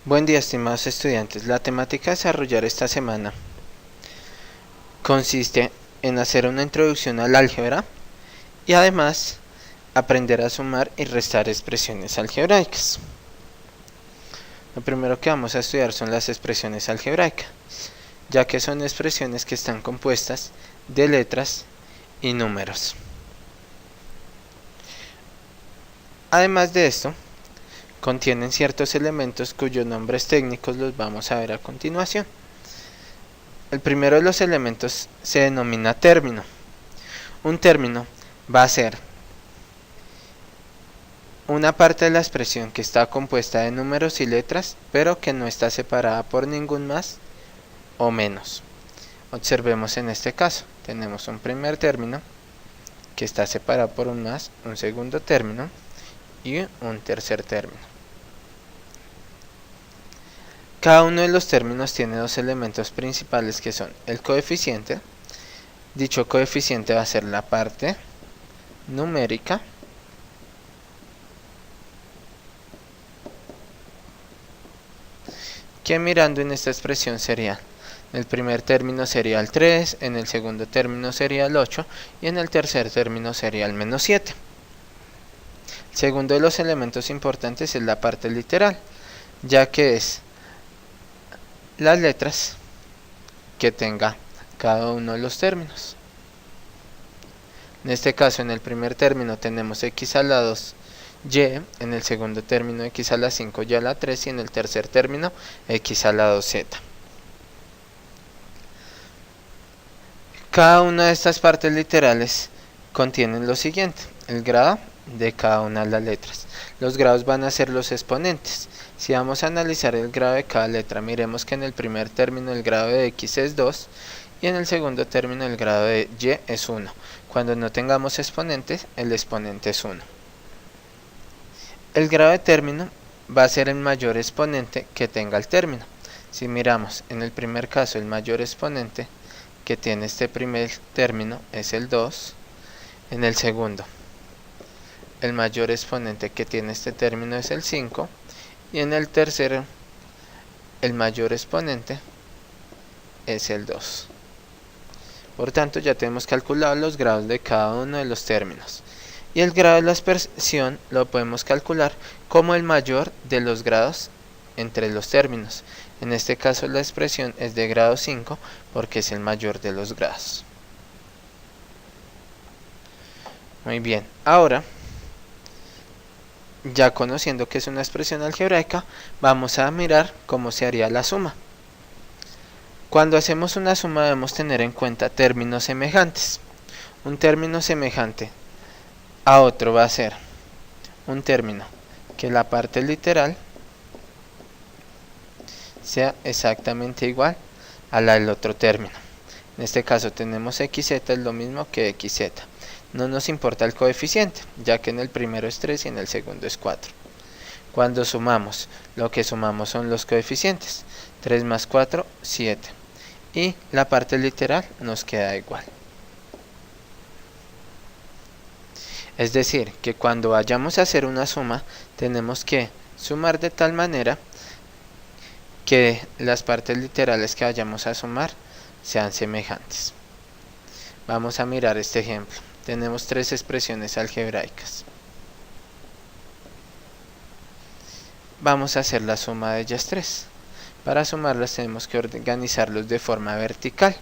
Buen día, estimados estudiantes. La temática a desarrollar esta semana consiste en hacer una introducción al álgebra y además aprender a sumar y restar expresiones algebraicas. Lo primero que vamos a estudiar son las expresiones algebraicas, ya que son expresiones que están compuestas de letras y números. Además de esto, contienen ciertos elementos cuyos nombres técnicos los vamos a ver a continuación. El primero de los elementos se denomina término. Un término va a ser una parte de la expresión que está compuesta de números y letras, pero que no está separada por ningún más o menos. Observemos en este caso, tenemos un primer término que está separado por un más, un segundo término y un tercer término. Cada uno de los términos tiene dos elementos principales que son el coeficiente. Dicho coeficiente va a ser la parte numérica que mirando en esta expresión sería, en el primer término sería el 3, en el segundo término sería el 8 y en el tercer término sería el menos 7. El segundo de los elementos importantes es la parte literal, ya que es las letras que tenga cada uno de los términos. En este caso, en el primer término tenemos x a la 2 y, en el segundo término x a la 5 y a la 3 y en el tercer término x a la 2z. Cada una de estas partes literales contienen lo siguiente: el grado de cada una de las letras. Los grados van a ser los exponentes. Si vamos a analizar el grado de cada letra, miremos que en el primer término el grado de x es 2 y en el segundo término el grado de y es 1. Cuando no tengamos exponentes, el exponente es 1. El grado de término va a ser el mayor exponente que tenga el término. Si miramos en el primer caso, el mayor exponente que tiene este primer término es el 2. En el segundo, el mayor exponente que tiene este término es el 5. Y en el tercero, el mayor exponente es el 2. Por tanto, ya tenemos calculado los grados de cada uno de los términos. Y el grado de la expresión lo podemos calcular como el mayor de los grados entre los términos. En este caso la expresión es de grado 5 porque es el mayor de los grados. Muy bien, ahora, ya conociendo que es una expresión algebraica, vamos a mirar cómo se haría la suma. Cuando hacemos una suma debemos tener en cuenta términos semejantes. Un término semejante a otro va a ser un término que la parte literal sea exactamente igual a la del otro término. En este caso tenemos xz es lo mismo que xz. No nos importa el coeficiente, ya que en el primero es 3 y en el segundo es 4. Cuando sumamos, lo que sumamos son los coeficientes. 3 más 4, 7. Y la parte literal nos queda igual. Es decir, que cuando vayamos a hacer una suma, tenemos que sumar de tal manera que las partes literales que vayamos a sumar sean semejantes. Vamos a mirar este ejemplo. Tenemos tres expresiones algebraicas. Vamos a hacer la suma de ellas tres. Para sumarlas tenemos que organizarlos de forma vertical.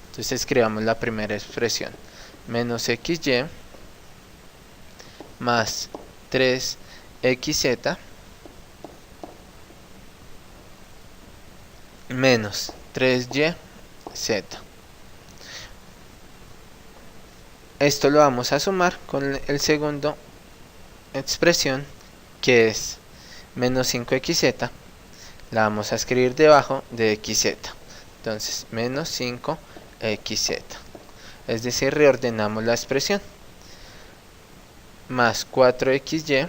Entonces escribamos la primera expresión. Menos xy más 3xz menos 3yz. Esto lo vamos a sumar con el segundo expresión, que es menos 5xz. La vamos a escribir debajo de xz. Entonces, menos 5xz. Es decir, reordenamos la expresión. Más 4xy.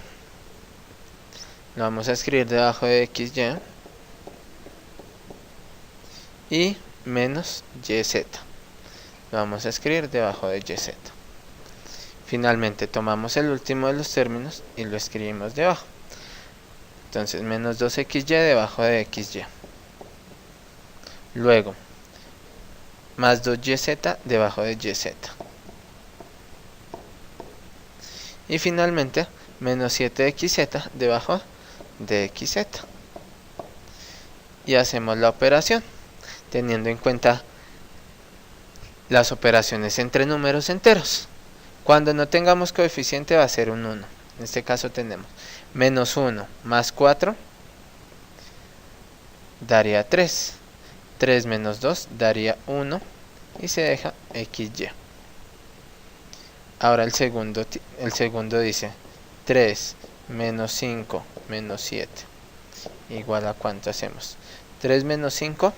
Lo vamos a escribir debajo de xy. Y menos yz. Lo vamos a escribir debajo de yz. Finalmente tomamos el último de los términos y lo escribimos debajo. Entonces menos 2xy debajo de xy. Luego más 2yz debajo de yz. Y finalmente menos 7xz debajo de xz. Y hacemos la operación teniendo en cuenta las operaciones entre números enteros. Cuando no tengamos coeficiente va a ser un 1. En este caso tenemos menos 1 más 4 daría 3. 3 menos 2 daría 1 y se deja xy. Ahora el segundo dice 3 menos 5 menos 7 igual a ¿cuánto hacemos? 3 menos 5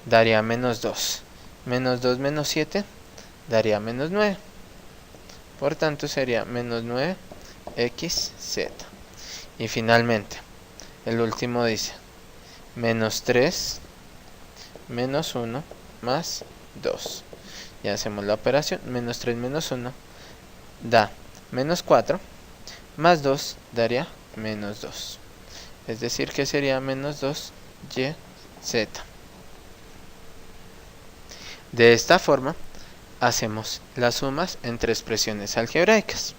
daría menos 2. Menos 2 menos 7 daría menos 9. Por tanto sería menos 9xz. Y finalmente el último dice menos 3 menos 1 más 2. Y hacemos la operación. Menos 3 menos 1 da menos 4 más 2 daría menos 2. Es decir que sería menos 2yz. De esta forma hacemos las sumas entre expresiones algebraicas.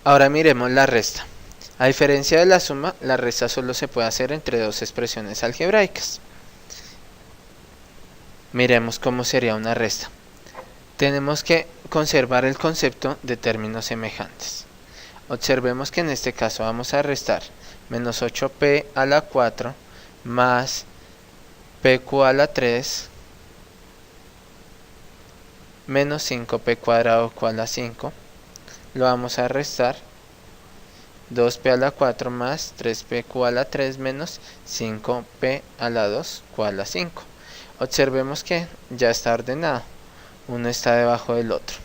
Ahora miremos la resta. A diferencia de la suma, la resta solo se puede hacer entre dos expresiones algebraicas. Miremos cómo sería una resta. Tenemos que conservar el concepto de términos semejantes. Observemos que en este caso vamos a restar menos 8p a la 4 más pq a la 3 menos 5p cuadrado a la 5. Lo vamos a restar 2p a la 4 más 3pq a la 3 menos 5p a la 2 a la 5. Observemos que ya está ordenado. Uno está debajo del otro.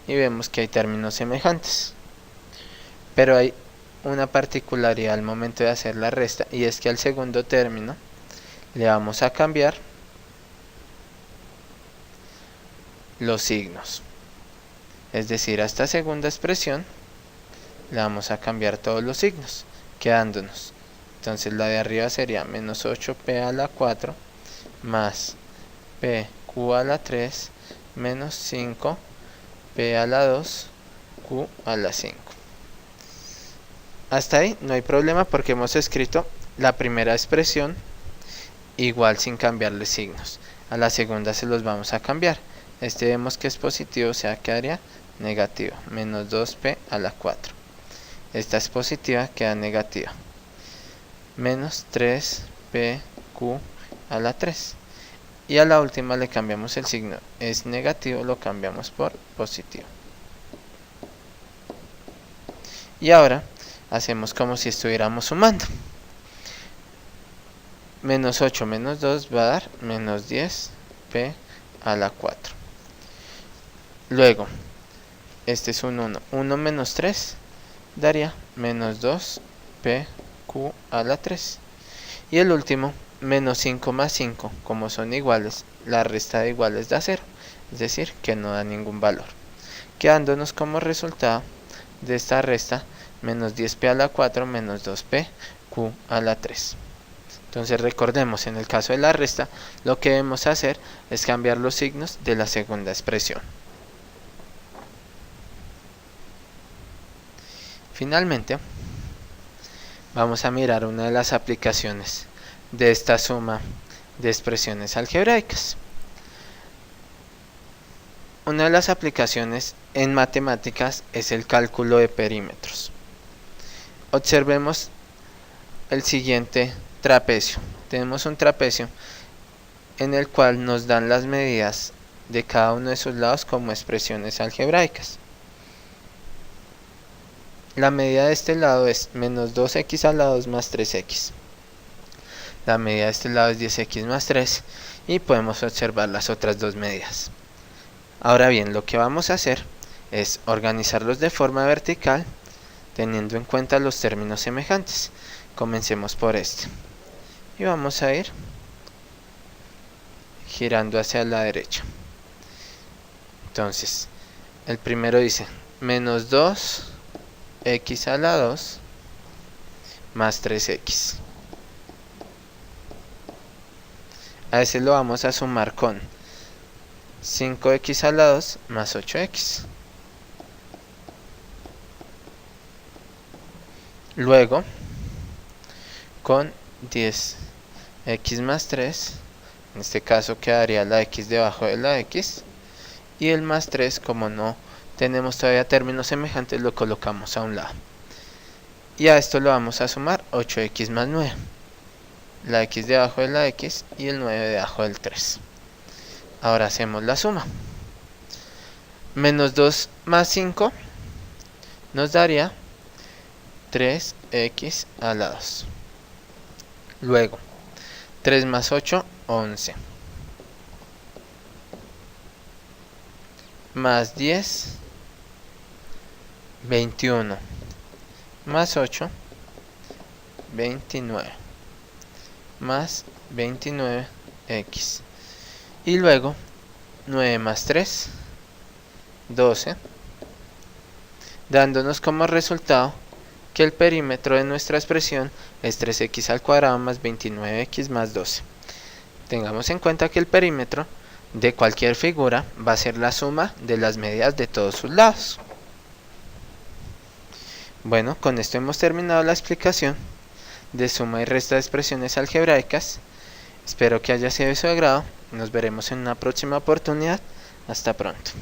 Y vemos que hay términos semejantes. Pero hay una particularidad al momento de hacer la resta, y es que al segundo término le vamos a cambiar los signos. Es decir, a esta segunda expresión le vamos a cambiar todos los signos, quedándonos. Entonces la de arriba sería menos 8p a la 4 más pq a la 3 menos 5p a la 2 q a la 5. Hasta ahí no hay problema porque hemos escrito la primera expresión igual sin cambiarle signos. A la segunda se los vamos a cambiar. Este vemos que es positivo, o sea quedaría negativo, menos 2p a la 4. Esta es positiva, queda negativa, menos 3pq a la 3. Y a la última le cambiamos el signo, es negativo, lo cambiamos por positivo. Y ahora hacemos como si estuviéramos sumando. Menos 8 menos 2 va a dar menos 10p a la 4. Luego, este es un 1. 1 menos 3 daría menos 2pq a la 3. Y el último, menos 5 más 5, como son iguales, la resta de iguales da 0. Es decir, que no da ningún valor. Quedándonos como resultado de esta resta, menos 10p a la 4 menos 2pq a la 3. Entonces recordemos, en el caso de la resta, lo que debemos hacer es cambiar los signos de la segunda expresión. Finalmente, vamos a mirar una de las aplicaciones de esta suma de expresiones algebraicas. Una de las aplicaciones en matemáticas es el cálculo de perímetros. Observemos el siguiente trapecio. Tenemos un trapecio en el cual nos dan las medidas de cada uno de sus lados como expresiones algebraicas. La medida de este lado es menos 2x a la 2 más 3x. La medida de este lado es 10x más 3 y podemos observar las otras dos medidas. Ahora bien, lo que vamos a hacer es organizarlos de forma vertical teniendo en cuenta los términos semejantes. Comencemos por este. Y vamos a ir girando hacia la derecha. Entonces, El primero dice menos 2x a la 2 más 3x. A ese lo vamos a sumar con 5x a la 2 más 8x. Luego, con 10x más 3, en este caso quedaría la x debajo de la x, y el más 3, como no tenemos todavía términos semejantes, lo colocamos a un lado. Y a esto lo vamos a sumar 8x más 9, la x debajo de la x y el 9 debajo del 3. Ahora hacemos la suma. Menos 2 más 5 nos daría 3x a la 2. Luego, 3 más 8, 11. Más 10, 21. Más 8, 29. Más 29x. Y luego, 9 más 3, 12. Dándonos como resultado que el perímetro de nuestra expresión es 3x al cuadrado más 29x más 12. Tengamos en cuenta que el perímetro de cualquier figura va a ser la suma de las medidas de todos sus lados. Bueno, con esto hemos terminado la explicación de suma y resta de expresiones algebraicas. Espero que haya sido de su agrado. Nos veremos en una próxima oportunidad. Hasta pronto.